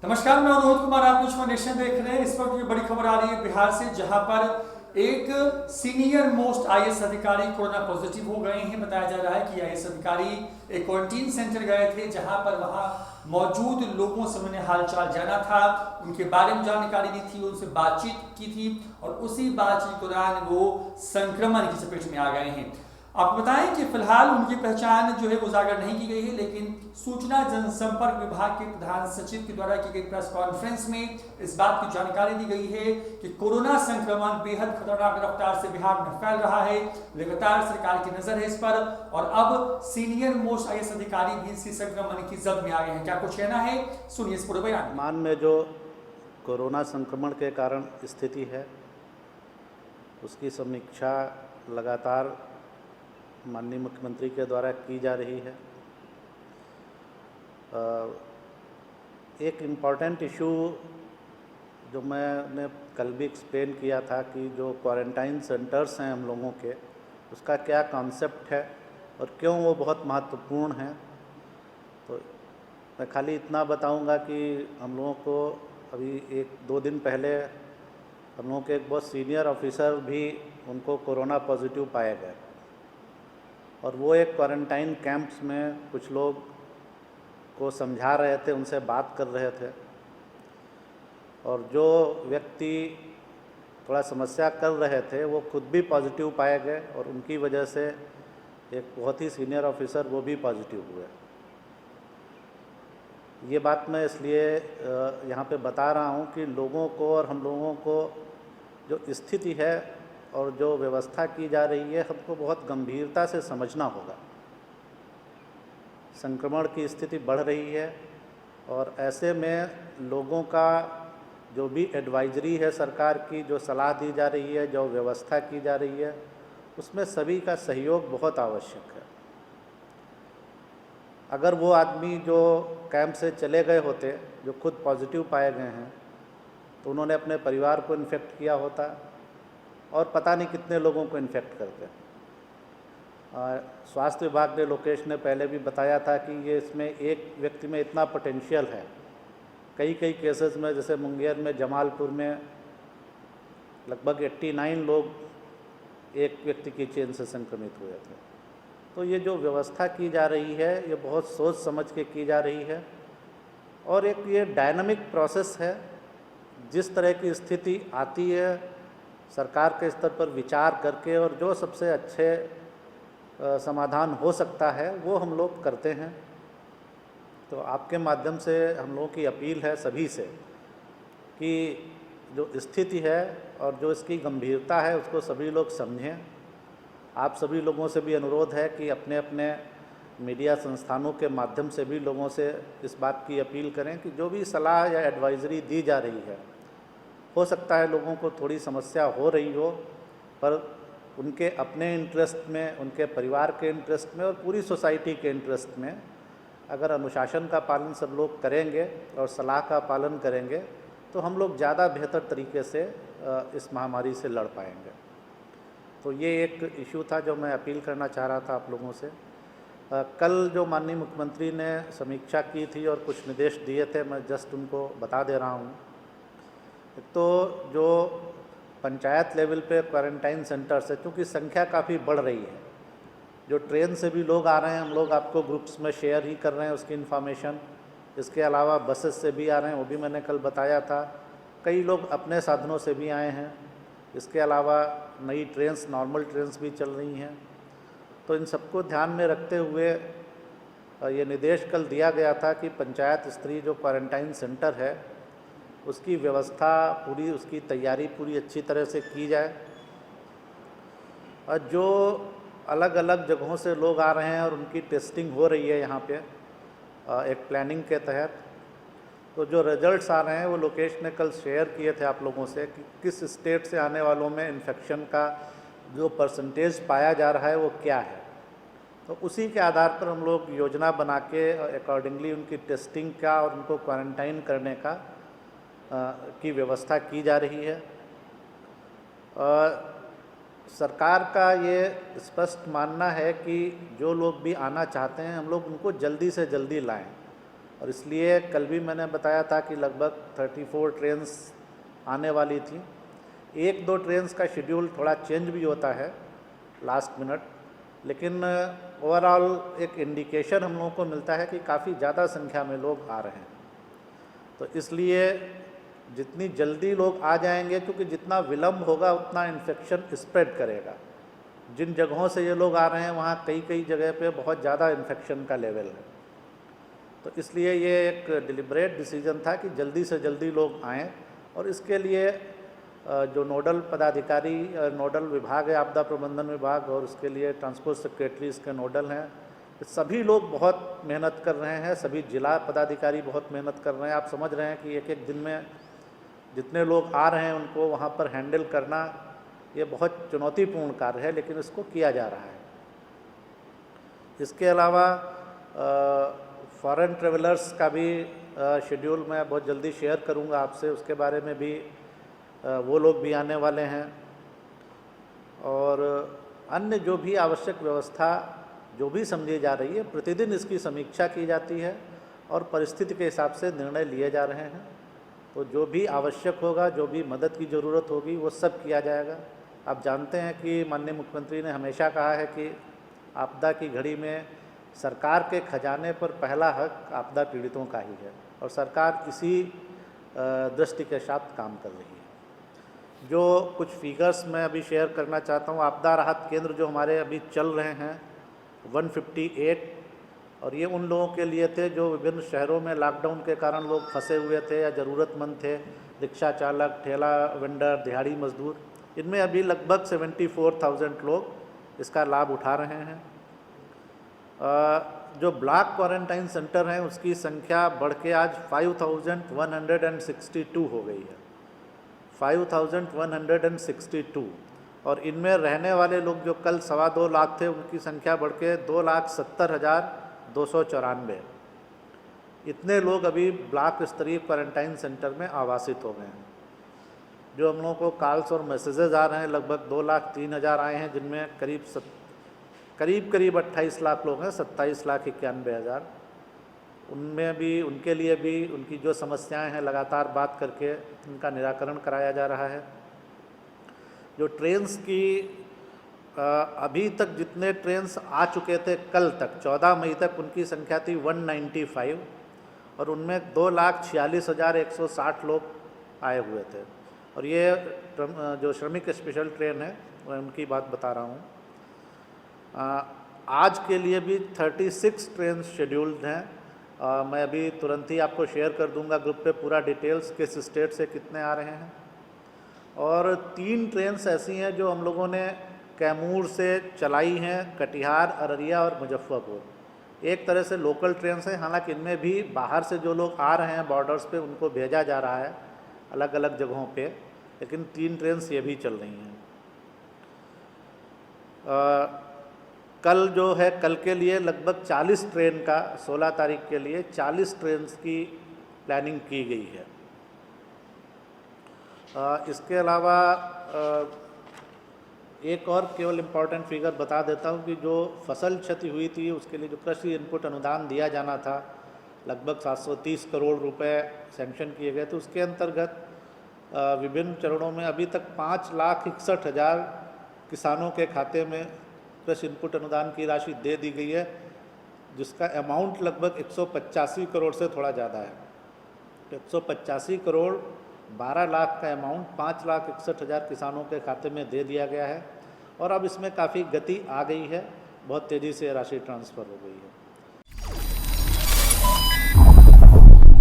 नमस्कार, मैं रोहित कुमार। आप न्यूज फाउंडेशन देख रहे हैं। इस वक्त ये बड़ी खबर आ रही है बिहार से, जहां पर एक सीनियर मोस्ट आईएएस अधिकारी कोरोना पॉजिटिव हो गए हैं। बताया जा रहा है कि आईएएस अधिकारी एक क्वारंटीन सेंटर गए थे, जहां पर वहां मौजूद लोगों से उन्हें हालचाल जाना था, उनके बारे में जानकारी दी थी, उनसे बातचीत की थी और उसी बातचीत के दौरान वो संक्रमण की चपेट में आ गए हैं। आपको बताएं कि फिलहाल उनकी पहचान जो है उजागर नहीं की गई है, लेकिन सूचना जनसंपर्क विभाग के प्रधान सचिव के द्वारा की गई प्रेस कॉन्फ्रेंस में इस बात की जानकारी दी गई है कि कोरोना संक्रमण बेहद खतरनाक रफ्तार से बिहार में फैल रहा है। लगातार सरकार की नजर है इस पर और अब सीनियर मोस्ट आईएएस अधिकारी भी इसी संक्रमण की जद में आ गए हैं। क्या कुछ कहना है, सुनिए इस पूरे बयान। मान में जो कोरोना संक्रमण के कारण स्थिति है, उसकी समीक्षा लगातार माननीय मुख्यमंत्री के द्वारा की जा रही है। एक इम्पॉर्टेंट इशू जो मैंने कल भी एक्सप्लेन किया था कि जो क्वारंटाइन सेंटर्स हैं हम लोगों के, उसका क्या कॉन्सेप्ट है और क्यों वो बहुत महत्वपूर्ण है। तो मैं खाली इतना बताऊंगा कि हम लोगों को अभी 1-2 दिन पहले हम लोगों के एक बहुत सीनियर ऑफिसर भी उनको कोरोना पॉजिटिव पाए गए और वो एक क्वारंटाइन कैंप्स में कुछ लोग को समझा रहे थे, उनसे बात कर रहे थे और जो व्यक्ति थोड़ा समस्या कर रहे थे वो खुद भी पॉजिटिव पाए गए और उनकी वजह से एक बहुत ही सीनियर ऑफिसर वो भी पॉजिटिव हुए। ये बात मैं इसलिए यहाँ पे बता रहा हूँ कि लोगों को और हम लोगों को जो स्थिति है और जो व्यवस्था की जा रही है, हमको बहुत गंभीरता से समझना होगा। संक्रमण की स्थिति बढ़ रही है और ऐसे में लोगों का जो भी एडवाइजरी है सरकार की, जो सलाह दी जा रही है, जो व्यवस्था की जा रही है, उसमें सभी का सहयोग बहुत आवश्यक है। अगर वो आदमी जो कैंप से चले गए होते, जो खुद पॉजिटिव पाए गए हैं, तो उन्होंने अपने परिवार को इन्फेक्ट किया होता और पता नहीं कितने लोगों को इन्फेक्ट करते। स्वास्थ्य विभाग ने, लोकेश ने पहले भी बताया था कि ये इसमें एक व्यक्ति में इतना पोटेंशियल है। कई केसेस में, जैसे मुंगेर में, जमालपुर में लगभग 89 लोग एक व्यक्ति की चेन से संक्रमित हुए थे। तो ये जो व्यवस्था की जा रही है, ये बहुत सोच समझ के की जा रही है और एक ये डायनामिक प्रोसेस है। जिस तरह की स्थिति आती है, सरकार के स्तर पर विचार करके और जो सबसे अच्छे समाधान हो सकता है वो हम लोग करते हैं। तो आपके माध्यम से हम लोगों की अपील है सभी से कि जो स्थिति है और जो इसकी गंभीरता है उसको सभी लोग समझें। आप सभी लोगों से भी अनुरोध है कि अपने अपने मीडिया संस्थानों के माध्यम से भी लोगों से इस बात की अपील करें कि जो भी सलाह या एडवाइजरी दी जा रही है, हो सकता है लोगों को थोड़ी समस्या हो रही हो, पर उनके अपने इंटरेस्ट में, उनके परिवार के इंटरेस्ट में और पूरी सोसाइटी के इंटरेस्ट में अगर अनुशासन का पालन सब लोग करेंगे और सलाह का पालन करेंगे तो हम लोग ज़्यादा बेहतर तरीके से इस महामारी से लड़ पाएंगे। तो ये एक इशू था जो मैं अपील करना चाह रहा था आप लोगों से। कल जो माननीय मुख्यमंत्री ने समीक्षा की थी और कुछ निर्देश दिए थे, मैं जस्ट उनको बता दे रहा हूँ। तो जो पंचायत लेवल पे क्वारंटाइन सेंटर्स है, क्योंकि संख्या काफ़ी बढ़ रही है, जो ट्रेन से भी लोग आ रहे हैं, हम लोग आपको ग्रुप्स में शेयर ही कर रहे हैं उसकी इन्फॉर्मेशन। इसके अलावा बसेस से भी आ रहे हैं, वो भी मैंने कल बताया था। कई लोग अपने साधनों से भी आए हैं। इसके अलावा नई ट्रेन्स, नॉर्मल ट्रेन्स भी चल रही हैं। तो इन सबको ध्यान में रखते हुए ये निर्देश कल दिया गया था कि पंचायत स्तरीय जो क्वारंटाइन सेंटर है उसकी व्यवस्था पूरी, उसकी तैयारी पूरी अच्छी तरह से की जाए। और जो अलग अलग जगहों से लोग आ रहे हैं और उनकी टेस्टिंग हो रही है यहाँ पे एक प्लानिंग के तहत, तो जो रिजल्ट्स आ रहे हैं वो लोकेश ने कल शेयर किए थे आप लोगों से कि किस स्टेट से आने वालों में इन्फेक्शन का जो परसेंटेज पाया जा रहा है वो क्या है। तो उसी के आधार पर हम लोग योजना बना के अकॉर्डिंगली उनकी टेस्टिंग का और उनको क्वारंटाइन करने का की व्यवस्था की जा रही है। सरकार का ये स्पष्ट मानना है कि जो लोग भी आना चाहते हैं हम लोग उनको जल्दी से जल्दी लाएं। और इसलिए कल भी मैंने बताया था कि लगभग 34 ट्रेन्स आने वाली थी। एक दो ट्रेन्स का शेड्यूल थोड़ा चेंज भी होता है लास्ट मिनट, लेकिन ओवरऑल एक इंडिकेशन हम लोगों को मिलता है कि काफ़ी ज़्यादा संख्या में लोग आ रहे हैं। तो इसलिए जितनी जल्दी लोग आ जाएंगे, क्योंकि जितना विलम्ब होगा उतना इन्फेक्शन स्प्रेड करेगा। जिन जगहों से ये लोग आ रहे हैं वहाँ कई कई जगह पे बहुत ज़्यादा इन्फेक्शन का लेवल है। तो इसलिए ये एक डिलिब्रेट डिसीजन था कि जल्दी से जल्दी लोग आएँ, और इसके लिए जो नोडल पदाधिकारी, नोडल विभाग है आपदा प्रबंधन विभाग, और उसके लिए ट्रांसपोर्ट सेक्रेटरी इसके नोडल हैं, सभी लोग बहुत मेहनत कर रहे हैं। सभी जिला पदाधिकारी बहुत मेहनत कर रहे हैं। आप समझ रहे हैं कि एक एक दिन में जितने लोग आ रहे हैं उनको वहाँ पर हैंडल करना ये बहुत चुनौतीपूर्ण कार्य है, लेकिन इसको किया जा रहा है। इसके अलावा फॉरेन ट्रेवलर्स का भी शेड्यूल मैं बहुत जल्दी शेयर करूँगा आपसे, उसके बारे में भी वो लोग भी आने वाले हैं। और अन्य जो भी आवश्यक व्यवस्था जो भी समझी जा रही है, प्रतिदिन इसकी समीक्षा की जाती है और परिस्थिति के हिसाब से निर्णय लिए जा रहे हैं। तो जो भी आवश्यक होगा, जो भी मदद की ज़रूरत होगी, वो सब किया जाएगा। आप जानते हैं कि माननीय मुख्यमंत्री ने हमेशा कहा है कि आपदा की घड़ी में सरकार के खजाने पर पहला हक आपदा पीड़ितों का ही है, और सरकार इसी दृष्टि के साथ काम कर रही है। जो कुछ फिगर्स मैं अभी शेयर करना चाहता हूँ, आपदा राहत केंद्र जो हमारे अभी चल रहे हैं 158, और ये उन लोगों के लिए थे जो विभिन्न शहरों में लॉकडाउन के कारण लोग फंसे हुए थे या ज़रूरतमंद थे, रिक्शा चालक, ठेला वेंडर, दिहाड़ी मजदूर। इनमें अभी लगभग 74,000 लोग इसका लाभ उठा रहे हैं। जो ब्लॉक क्वारंटाइन सेंटर हैं उसकी संख्या बढ़ के आज 5,162 हो गई है, 5,162। और इनमें रहने वाले लोग जो कल 2.25 लाख थे, उनकी संख्या बढ़ के 2,70,294। इतने लोग अभी ब्लॉक स्तरीय क्वारंटाइन सेंटर में आवासित हो गए हैं। जो हम लोगों को कॉल्स और मैसेजेस आ रहे हैं, लगभग 2,03,000 आए हैं, जिनमें करीब 28 लाख लोग हैं, 27,91,000। उनमें भी, उनके लिए भी उनकी जो समस्याएं हैं लगातार बात करके उनका निराकरण कराया जा रहा है। जो ट्रेन्स की अभी तक जितने ट्रेन्स आ चुके थे कल तक 14 मई तक, उनकी संख्या थी 195, और उनमें 2,46,160 लोग आए हुए थे। और ये जो श्रमिक स्पेशल ट्रेन है मैं उनकी बात बता रहा हूँ। आज के लिए भी 36 ट्रेन शेड्यूल्ड हैं। मैं अभी तुरंत ही आपको शेयर कर दूंगा ग्रुप पे पूरा डिटेल्स, किस स्टेट से कितने आ रहे हैं। और 3 ट्रेन्स ऐसी हैं जो हम लोगों ने कैमूर से चलाई हैं, कटिहार, अररिया और मुजफ्फरपुर। एक तरह से लोकल ट्रेन्स हैं, हालांकि इनमें भी बाहर से जो लोग आ रहे हैं बॉर्डर्स पे उनको भेजा जा रहा है अलग अलग जगहों पे, लेकिन 3 ट्रेन्स ये भी चल रही हैं। कल जो है, कल के लिए लगभग 40 ट्रेन का, 16 तारीख के लिए 40 ट्रेन की प्लानिंग की गई है। इसके अलावा एक और केवल इम्पॉर्टेंट फिगर बता देता हूँ कि जो फसल क्षति हुई थी उसके लिए जो कृषि इनपुट अनुदान दिया जाना था, लगभग 730 करोड़ रुपए सैंक्शन किए गए थे। उसके अंतर्गत विभिन्न चरणों में अभी तक 5,61,000 किसानों के खाते में कृषि इनपुट अनुदान की राशि दे दी गई है, जिसका अमाउंट लगभग 185 करोड़ से थोड़ा ज़्यादा है। 185 करोड़ 12 लाख का अमाउंट 5,61,000 किसानों के खाते में दे दिया गया है, और अब इसमें काफ़ी गति आ गई है, बहुत तेज़ी से राशि ट्रांसफ़र हो गई है।